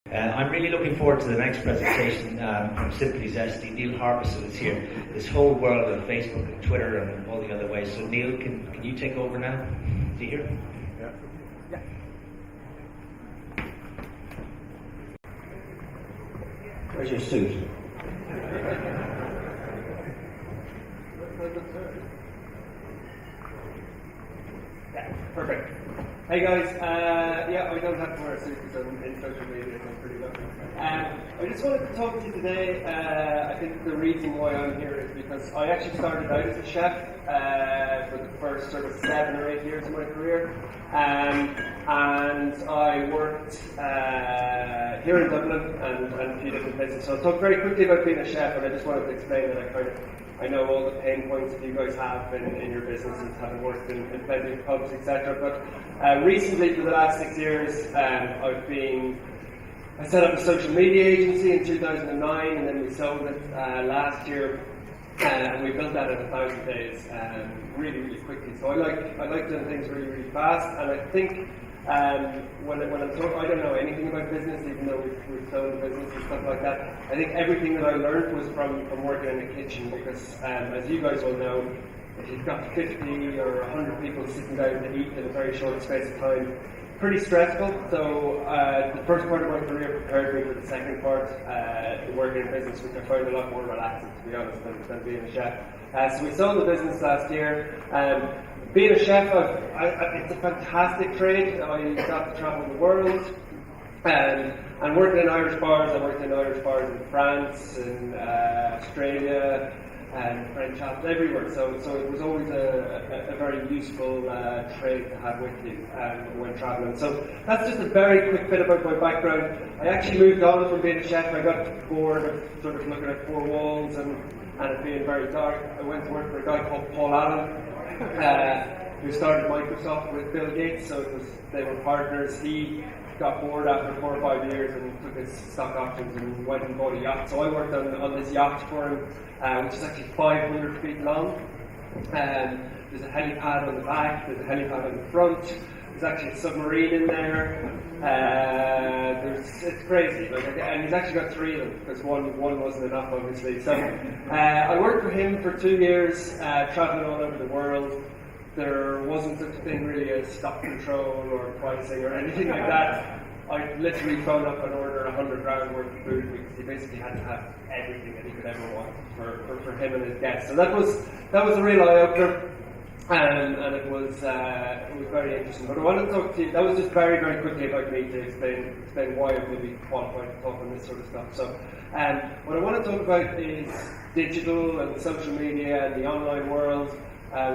I'm really looking forward to the next presentation from Simply Zesty. Niall Harbison is here. This whole world of Facebook and Twitter and all the other ways. So Niall, can you take over now? Do you hear? Yeah. Where's your suit? Yeah, perfect. Hey guys, I don't have to wear a suit because I'm in social media, so I'm pretty lucky. I just wanted to talk to you today. I think the reason why I'm here is because I actually started out as a chef for the first sort of 7 or 8 years of my career, and I worked here in Dublin and a few different places. So I'll talk very quickly about being a chef, and I just wanted to explain that I know all the pain points that you guys have in your businesses, having worked in plenty of pubs, etc. But recently, for the last 6 years, I set up a social media agency in 2009, and then we sold it last year, and we built that in 1,000 days, really, really quickly. So I like doing things really, really fast, and I think when I'm talking, I don't know anything about business, even though we've sold a business and stuff like that. I think everything that I learned was from working in the kitchen, because as you guys will know, if you've got 50 or 100 people sitting down to eat in a very short space of time, pretty stressful. So the first part of my career prepared me for the second part, the working in business, which I found a lot more relaxing, to be honest, than being a chef. So we sold the business last year. Being a chef, it's a fantastic trade. I got to travel the world, and working in Irish bars. I worked in Irish bars in France, in Australia, and French shops everywhere. So it was always a very useful trade to have with you when traveling. So that's just a very quick bit about my background. I actually moved on from being a chef. I got bored of sort of looking at four walls and it being very dark. I went to work for a guy called Paul Allen, who started Microsoft with Bill Gates. So they were partners. He got bored after 4 or 5 years and took his stock options and went and bought a yacht. So I worked on this yacht for him, which is actually 500 feet long. There's a helipad on the back, there's a helipad on the front, there's actually a submarine in there. It's crazy. And he's actually got 3 of them, because one wasn't enough, obviously. So I worked for him for 2 years, traveling all over the world. There wasn't such a thing really as stock control or pricing or anything like that. I literally phoned up and ordered 100 grand worth of food, because he basically had to have everything that he could ever want for him and his guests. So that was a real eye opener, and it was very interesting. But I wanted to talk to you. That was just very, very quickly about me to explain why I'm maybe qualified to talk on this sort of stuff. So what I want to talk about is digital and social media and the online world.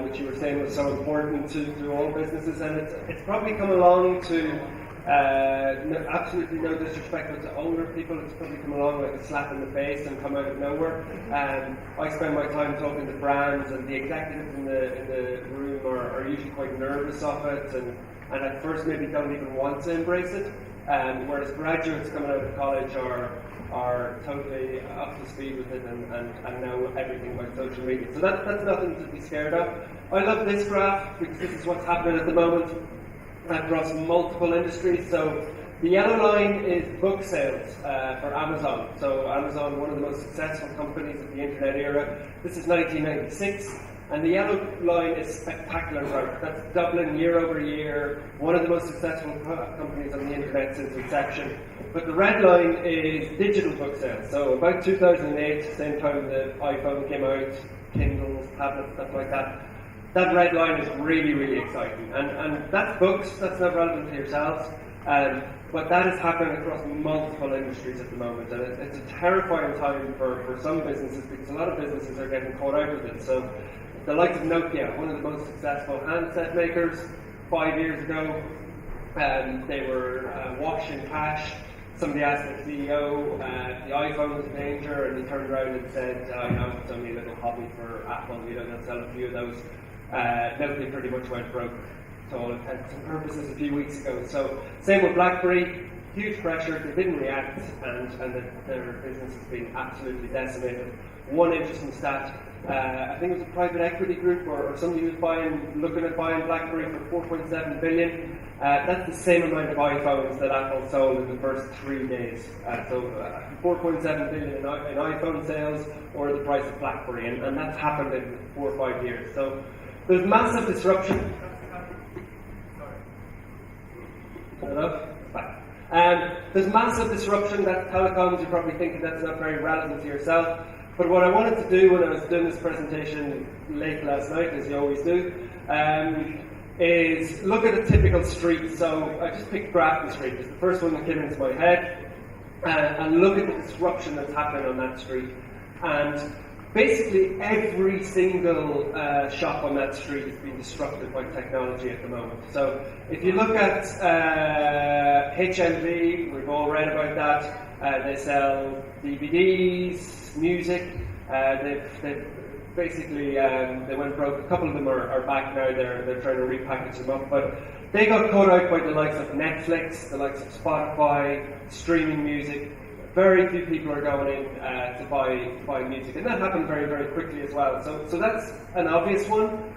Which you were saying was so important to all businesses, and it's probably come along to absolutely no disrespect, but to older people, it's probably come along like a slap in the face and come out of nowhere. I spend my time talking to brands, and the executives in the room are usually quite nervous of it, and at first maybe don't even want to embrace it. Whereas graduates coming out of college are totally up to speed with it and know everything about social media. So that's nothing to be scared of. I love this graph because this is what's happening at the moment across multiple industries. So the yellow line is book sales for Amazon. So Amazon, one of the most successful companies of the internet era. This is 1996. And the yellow line is spectacular growth. That's doubling year over year. One of the most successful companies on the internet since inception. But the red line is digital book sales. So about 2008, same time the iPhone came out, Kindles, tablets, stuff like that. That red line is really, really exciting. And that's books, that's not relevant to yourselves. But that is happening across multiple industries at the moment. And it's a terrifying time for some businesses, because a lot of businesses are getting caught out with it. So the likes of Nokia, one of the most successful handset makers, 5 years ago, they were washing cash. Somebody asked the CEO, the iPhone was a danger, and he turned around and said, I know it's only a little hobby for Apple, they'll sell a few of those. Nokia pretty much went broke to all intents and purposes a few weeks ago. So same with BlackBerry, huge pressure, they didn't react, and their business has been absolutely decimated. One interesting stat, I think it was a private equity group or somebody who was looking at buying BlackBerry for 4.7 billion. That's the same amount of iPhones that Apple sold in the first 3 days. So 4.7 billion in iPhone sales, or the price of BlackBerry, and that's happened in 4 or 5 years. So there's massive disruption. Hello? There's massive disruption. That's telecoms. You're probably thinking that's not very relevant to yourself. But what I wanted to do when I was doing this presentation late last night, as you always do, is look at a typical street. So I just picked Grafton Street. It's the first one that came into my head. And look at the disruption that's happening on that street. And basically every single shop on that street is being disrupted by technology at the moment. So if you look at HMV, we've all read about that. They sell DVDs, music. They've basically they went broke. A couple of them are back now. They're trying to repackage them up, but they got caught out by the likes of Netflix, the likes of Spotify, streaming music. Very few people are going in to buy music, and that happened very, very quickly as well. So that's an obvious one.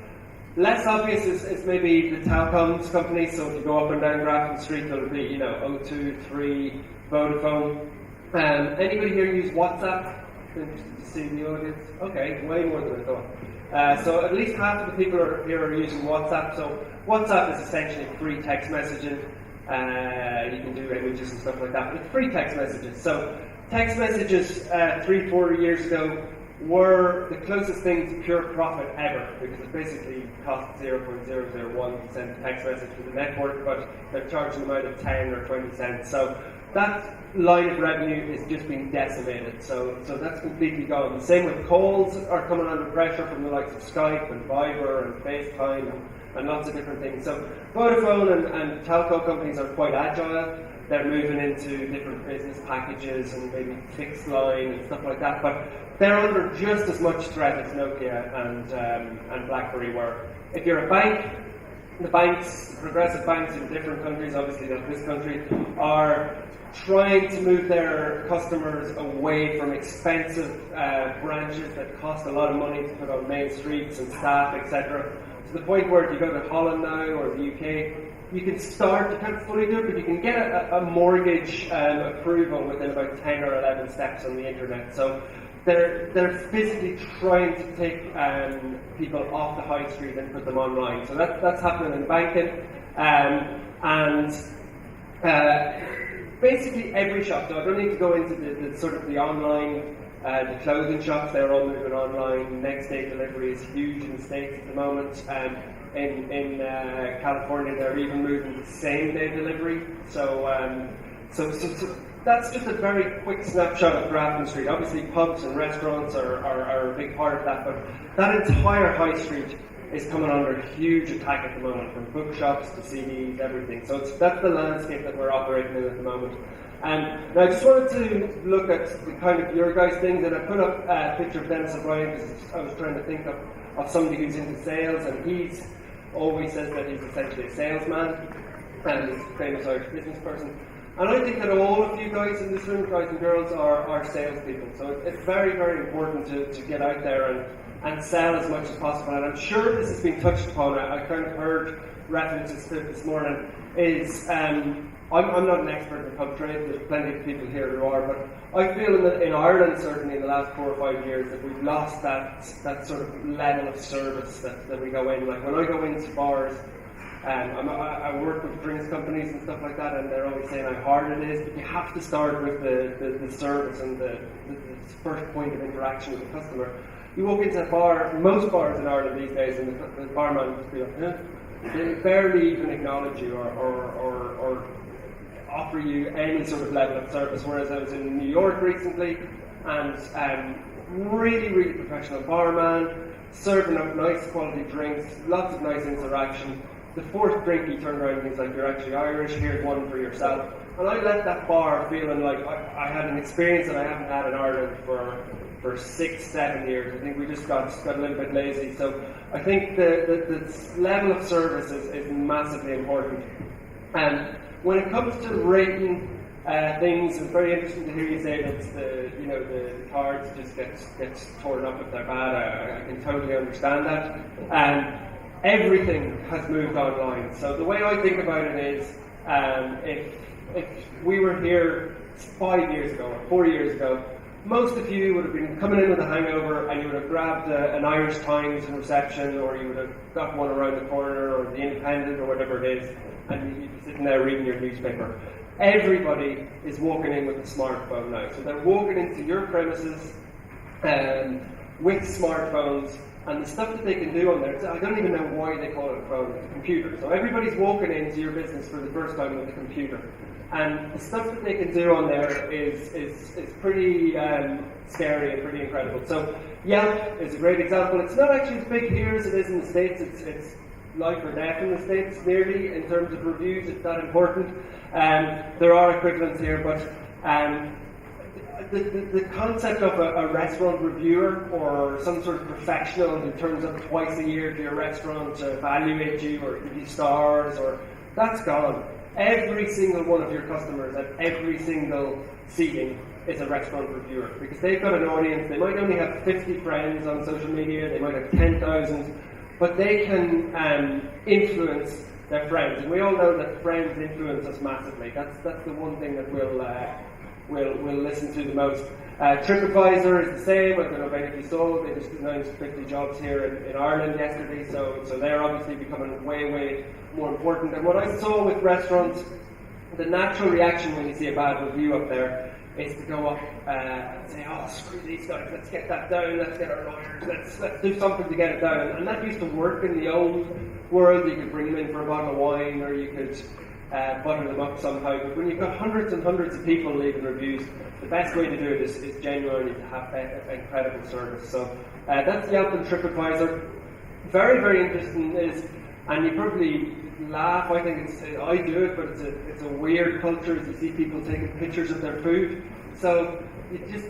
Less obvious is maybe the telecoms companies. So if you go up and down Grafton Street, there'll be O2, 3, Vodafone. Anybody here use WhatsApp? Interested to see the audience? Okay, way more than I thought. So at least half of the people here are using WhatsApp. So WhatsApp is essentially free text messaging. You can do images and stuff like that, but it's free text messages. So text messages 3-4 years ago were the closest thing to pure profit ever, because it basically costs 0.001% text message for the network, but they're charging them out of 10 or 20 cents. So that line of revenue is just being decimated. So that's completely gone. The same with calls are coming under pressure from the likes of Skype and Viber and FaceTime and lots of different things. So Vodafone and telco companies are quite agile. They're moving into different business packages and maybe fixed line and stuff like that. But they're under just as much threat as Nokia and BlackBerry were. If you're a bank, the progressive banks in different countries, obviously not this country, are trying to move their customers away from expensive branches that cost a lot of money to put on main streets and staff, etc. To the point where if you go to Holland now or the UK, you can start, you can't fully do it, but you can get a mortgage approval within about 10 or 11 steps on the internet. So they're physically trying to take people off the high street and put them online. So that's happening in banking. And basically every shop, so I don't need to go into the sort of the online, the clothing shops, they're all moving online. Next day delivery is huge in the States at the moment. In California, they're even moving to same day delivery. So that's just a very quick snapshot of Grafton Street. Obviously, pubs and restaurants are a big part of that, but that entire high street is coming under huge attack at the moment, from bookshops to CDs, everything. So that's the landscape that we're operating in at the moment. Now I just wanted to look at the kind of your guys' things, and I put up a picture of Dennis O'Brien because I was trying to think of somebody who's into sales, and he's always says that he's essentially a salesman, and he's a famous Irish business person. And I think that all of you guys in this room, guys and girls, are salespeople. So it's very, very important to get out there and sell as much as possible. And I'm sure this has been touched upon. I kind of heard references to it this morning. I'm not an expert in the pub trade. There's plenty of people here who are, but I feel that in Ireland, certainly in the last 4 or 5 years, that we've lost that sort of level of service that we go in. Like when I go into bars, I work with drinks companies and stuff like that, and they're always saying how hard it is, but you have to start with the service and the first point of interaction with the customer. You walk into a bar, most bars in Ireland these days, and the barman will just be like, they barely even acknowledge you or offer you any sort of level of service. Whereas I was in New York recently, and really, really professional barman, serving up nice quality drinks, lots of nice interaction. The fourth drink he turned around and he's like, "You're actually Irish, here's one for yourself." And I left that bar feeling like I had an experience that I haven't had in Ireland for 6-7 years. I think we just got a little bit lazy. So I think the level of service is massively important. And when it comes to rating things. It's very interesting to hear you say that the cards just gets torn up if they're bad. I can totally understand that. Everything has moved online. So the way I think about it is, if we were here 5 years ago or 4 years ago, most of you would have been coming in with a hangover and you would have grabbed an Irish Times in reception, or you would have got one around the corner, or the Independent, or whatever it is, and you'd be sitting there reading your newspaper. Everybody is walking in with a smartphone now. So they're walking into your premises with smartphones, and the stuff that they can do on there, I don't even know why they call it a phone, it's a computer. So everybody's walking into your business for the first time with a computer. And the stuff that they can do on there is pretty scary and pretty incredible. So Yelp is a great example. It's not actually as big here as it is in the States. It's life or death in the States, nearly, in terms of reviews. It's that important. There are equivalents here, but the concept of a restaurant reviewer, or some sort of professional who turns up twice a year to your restaurant to evaluate you or give you stars, that's gone. Every single one of your customers at every single seating is a restaurant reviewer, because they've got an audience. They might only have 50 friends on social media, they might have 10,000, but they can influence their friends. And we all know that friends influence us massively. That's the one thing that we'll listen to the most. TripAdvisor is the same. I don't know if any of you saw, they just announced 50 jobs here in Ireland yesterday, so they're obviously becoming way more important. And what I saw with restaurants, the natural reaction when you see a bad review up there is to go up and say, oh, screw these guys, let's get that down, let's get our lawyers, let's do something to get it down. And that used to work in the old world. You could bring them in for a bottle of wine, or you could butter them up somehow. But when you've got hundreds and hundreds of people leaving reviews, the best way to do it is genuinely to have incredible service. So that's Yelp and TripAdvisor. Very interesting is, and you probably laugh, I think I do it, but it's a weird culture as you see people taking pictures of their food. So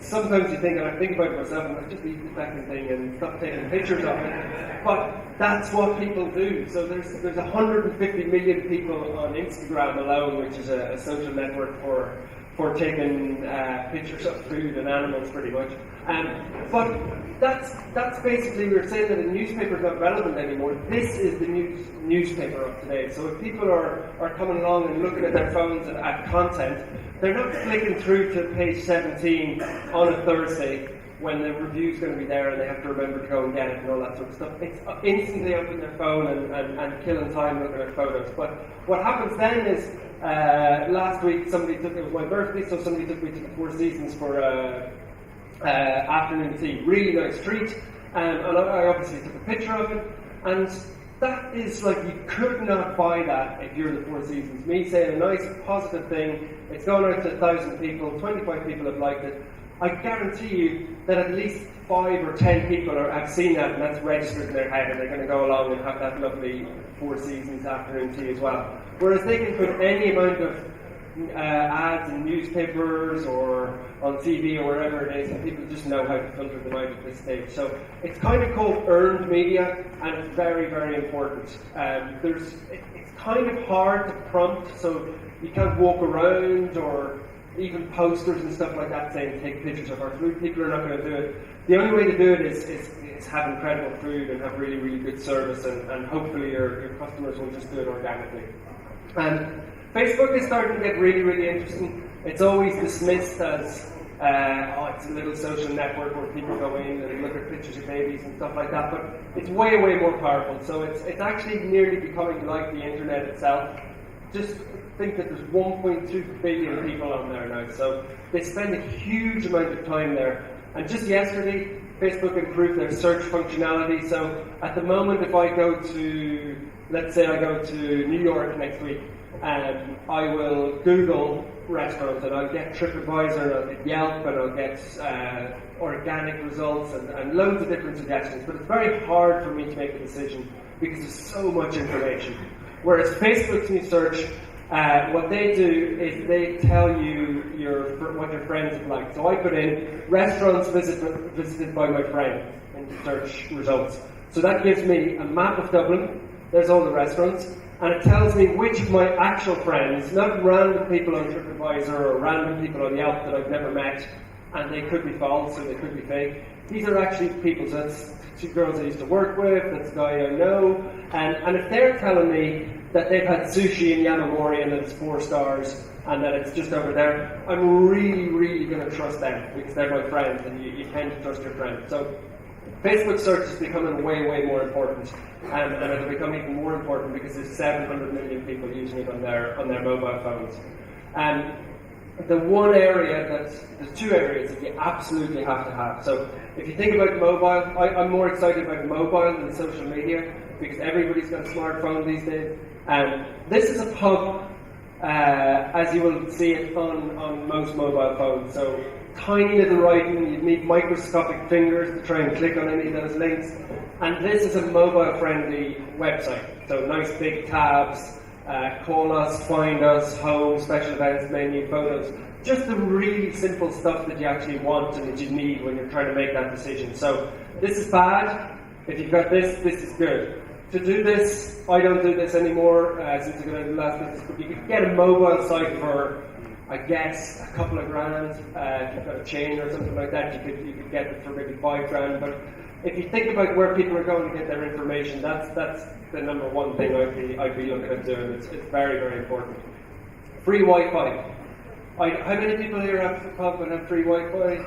sometimes you think, and I think about it myself, and I just eat the second thing and stop taking pictures of it. But that's what people do. So there's 150 million people on Instagram alone, which is a social network for taking pictures of food and animals, pretty much. But that's basically, we're saying that a newspaper is not relevant anymore. This is the newspaper of today. So if people are coming along and looking at their phones at content, they're not flicking through to page 17 on a Thursday when the review's going to be there and they have to remember to go and get it and all that sort of stuff. It's instantly opening their phone and killing time looking at photos. But what happens then is, last week it was my birthday, so somebody took me to the Four Seasons for afternoon tea. Really nice treat, and I obviously took a picture of it, and that is like, you could not buy that if you're the Four Seasons. Me saying a nice positive thing, it's gone out to 1,000 people, 25 people have liked it. I guarantee you that at least 5 or 10 people have seen that, and that's registered in their head, and they're going to go along and have that lovely Four Seasons afternoon tea as well. Whereas they can put any amount of ads in newspapers or on TV or wherever it is, and people just know how to filter them out at this stage. So it's kind of called earned media, and it's very important. It's kind of hard to prompt, so you can't walk around, or even posters and stuff like that saying take pictures of our food. People are not going to do it. The only way to do it is have incredible food and have really good service, and hopefully your customers will just do it organically. And Facebook is starting to get really interesting. It's always dismissed as it's a little social network where people go in and look at pictures of babies and stuff like that, but it's way more powerful. So it's actually nearly becoming like the internet itself. Just think that there's 1.2 billion people on there now, so they spend a huge amount of time there. And just yesterday, Facebook improved their search functionality. So at the moment, if I go to, let's say I go to New York next week, I will Google restaurants, and I'll get TripAdvisor, and I'll get Yelp, and I'll get organic results, and loads of different suggestions. But it's very hard for me to make a decision because there's so much information. Whereas Facebook's new search, what they do is they tell you what your friends have liked. So I put in restaurants visited by my friend in the search results. So that gives me a map of Dublin. There's all the restaurants. and it tells me which of my actual friends, not random people on TripAdvisor or random people on Yelp that I've never met, and they could be false or they could be fake. These are actually people, so that's two girls I used to work with, that's a guy I know, and if they're telling me that they've had sushi in Yamamori and that it's 4 stars and that it's just over there, I'm really, really going to trust them because they're my friends, and you tend to trust your friends. So Facebook search is becoming way, way more important, and it'll become even more important because there's 700 million people using it on their mobile phones. And the one area there's 2 areas that you absolutely have to have. So if you think about mobile, I'm more excited about mobile than social media because everybody's got a smartphone these days. And this is a pub, as you will see it on most mobile phones. So tiny little writing, you need microscopic fingers to try and click on any of those links. And this is a mobile-friendly website. So nice big tabs. Call us, find us, home, special events, menu, photos. Just the really simple stuff that you actually want and that you need when you're trying to make that decision. So this is bad. If you've got this is good. To do this, I don't do this anymore since I've got into the last business, but you could get a mobile site for, I guess, a couple of grand. If you've got a chain or something like that, you could get it for maybe 5 grand. But if you think about where people are going to get their information, that's the number one thing I'd be looking at doing. It's very, very important. Free Wi-Fi. How many people here have the pub and have free Wi-Fi?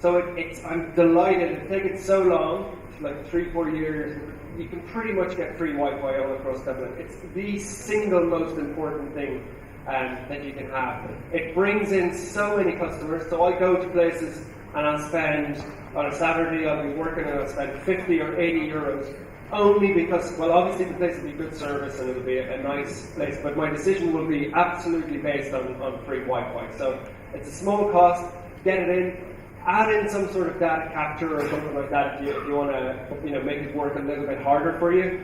So I'm delighted. It's taken so long, like 3-4 years. You can pretty much get free Wi-Fi all across Dublin. It's the single most important thing that you can have. It brings in so many customers. So I go to places and I'll spend, on a Saturday I'll be working and I'll spend 50 or 80 euros only because, well, obviously the place will be good service and it'll be a nice place, but my decision will be absolutely based on free Wi-Fi. So it's a small cost, get it in, add in some sort of data capture or something like that if you want to make it work a little bit harder for you.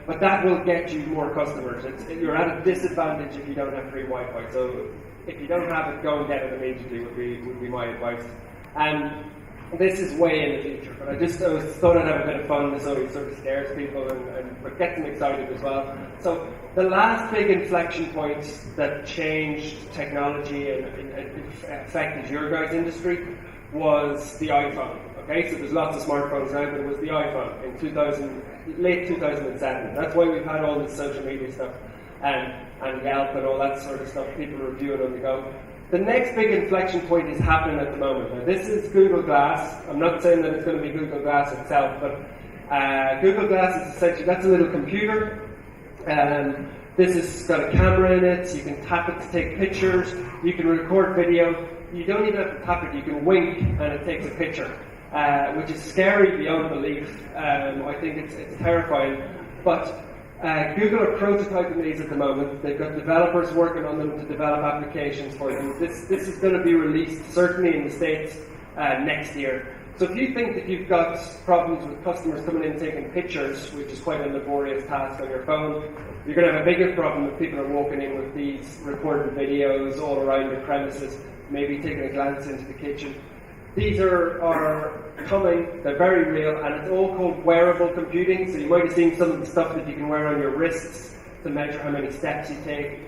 But that will get you more customers. You're at a disadvantage if you don't have free Wi-Fi. So if you don't have it, go and get it immediately would be my advice. This is way in the future, but I just thought I'd have a bit of fun, so it sort of scares people but gets them excited as well. So the last big inflection point that changed technology and affected your guys' industry was the iPhone. Okay, so there's lots of smartphones now, but it was the iPhone in late 2007. That's why we've had all this social media stuff and Yelp and all that sort of stuff, people reviewing on the go. The next big inflection point is happening at the moment. Now, this is Google Glass. I'm not saying that it's going to be Google Glass itself, but Google Glass is essentially, that's a little computer. This has got a camera in it. You can tap it to take pictures. You can record video. You don't even have to tap it. You can wink and it takes a picture, which is scary beyond belief. I think it's terrifying. But Google are prototyping these at the moment. They've got developers working on them to develop applications for them. This is going to be released certainly in the States next year. So if you think that you've got problems with customers coming in taking pictures, which is quite a laborious task on your phone, you're going to have a bigger problem if people are walking in with these recorded videos all around your premises, maybe taking a glance into the kitchen. These are coming, they're very real, and it's all called wearable computing. So you might have seen some of the stuff that you can wear on your wrists to measure how many steps you take.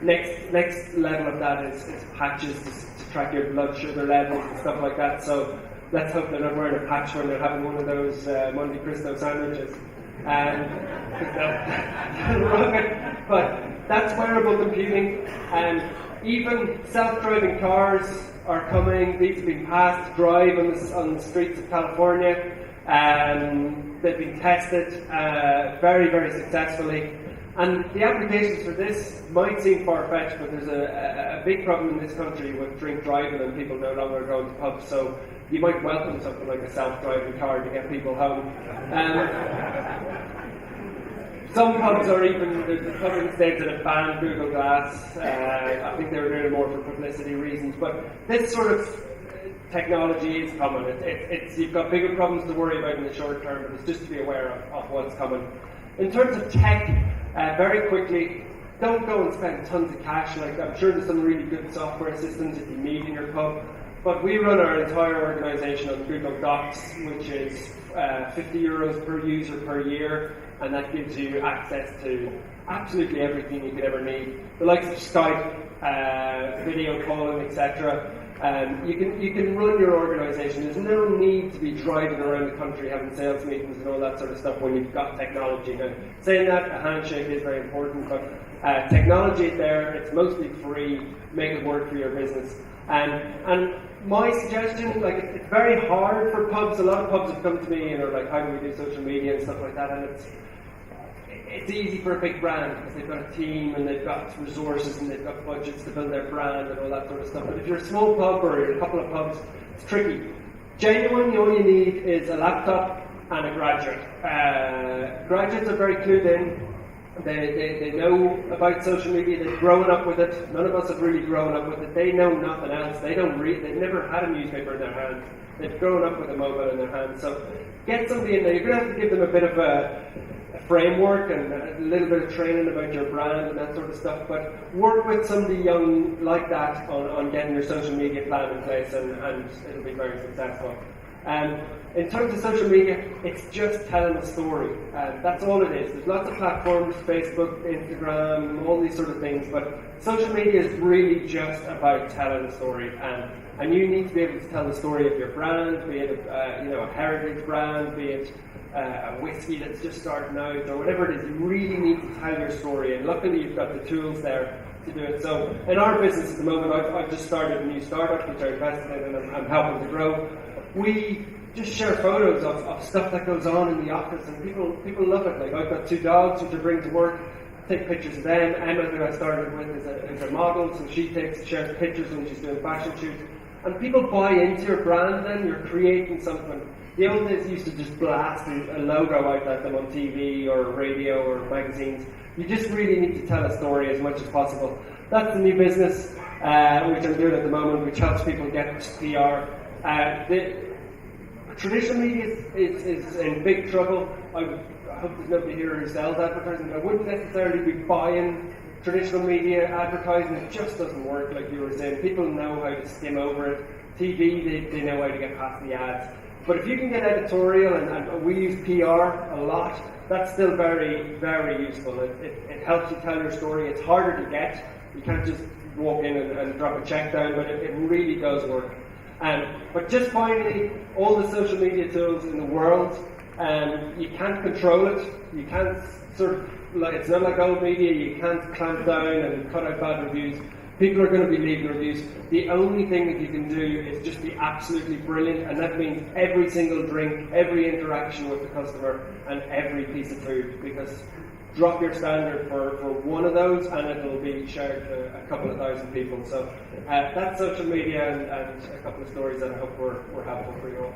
Next level of that is patches to track your blood sugar levels and stuff like that. So let's hope they're not wearing a patch when they're having one of those Monte Cristo sandwiches. But that's wearable computing, and even self-driving cars are coming. These have been passed drive on the streets of California. They've been tested very, very successfully. And the applications for this might seem far-fetched, but there's a big problem in this country with drink driving and people no longer going to pubs. So you might welcome something like a self-driving car to get people home. Some pubs are even, there's a pub in the States that have banned Google Glass. I think they were doing it more for publicity reasons. But this sort of technology is coming. You've got bigger problems to worry about in the short term, but it's just to be aware of what's coming. In terms of tech, very quickly, don't go and spend tons of cash. Like, I'm sure there's some really good software systems that you need in your pub, but we run our entire organisation on Google Docs, which is 50 euros per user per year. and that gives you access to absolutely everything you could ever need. The likes of Skype, video calling, etc. You can run your organisation. There's no need to be driving around the country having sales meetings and all that sort of stuff when you've got technology. Now, saying that, a handshake is very important, but technology is there. It's mostly free. Make it work for your business. And my suggestion, like, it's very hard for pubs. A lot of pubs have come to me and are like, how do we do social media and stuff like that? And it's easy for a big brand because they've got a team and they've got resources and they've got budgets to build their brand and all that sort of stuff. But if you're a small pub or you're a couple of pubs, it's tricky. Genuinely, all you need is a laptop and a graduate. Graduates are very clued in. They know about social media. They've grown up with it. None of us have really grown up with it. They know nothing else. They don't read. They've never had a newspaper in their hands. They've grown up with a mobile in their hands. So get somebody in there. You're going to have to give them a bit of a framework and a little bit of training about your brand and that sort of stuff. But work with somebody young like that on getting your social media plan in place, and it'll be very successful. In terms of social media, it's just telling a story. That's all it is. There's lots of platforms, Facebook, Instagram, all these sort of things, but social media is really just about telling a story. And you need to be able to tell the story of your brand, be it a heritage brand, be it a whiskey that's just starting out, or whatever it is. You really need to tell your story, and luckily you've got the tools there to do it. So in our business at the moment, I've just started a new startup which I invested in and I'm helping to grow. We just share photos of stuff that goes on in the office, and people love it. Like, I've got 2 dogs which I bring to work, take pictures of them. Emma, who I started with, is a model, so she shares pictures when she's doing fashion shoots. And people buy into your brand then. You're creating something. The old days used to just blast a logo out at them on TV or radio or magazines. You just really need to tell a story as much as possible. That's the new business, which I'm doing at the moment, which helps people get PR. Traditional media is in big trouble. I hope there's nobody here who sells advertising. I wouldn't necessarily be buying traditional media advertising. It just doesn't work, like you were saying. People know how to skim over it. TV, they know how to get past the ads. But if you can get editorial, and we use PR a lot, that's still very, very useful. It helps you tell your story. It's harder to get. You can't just walk in and drop a check down, but it really does work. But just finally, all the social media tools in the world, you can't control it. You can't it's not like old media. You can't clamp down and cut out bad reviews. People are going to be leaving reviews. The only thing that you can do is just be absolutely brilliant, and that means every single drink, every interaction with the customer, and every piece of food. Because drop your standard for one of those, and it'll be shared to a couple of thousand people. So that's social media and a couple of stories that I hope were helpful for you all.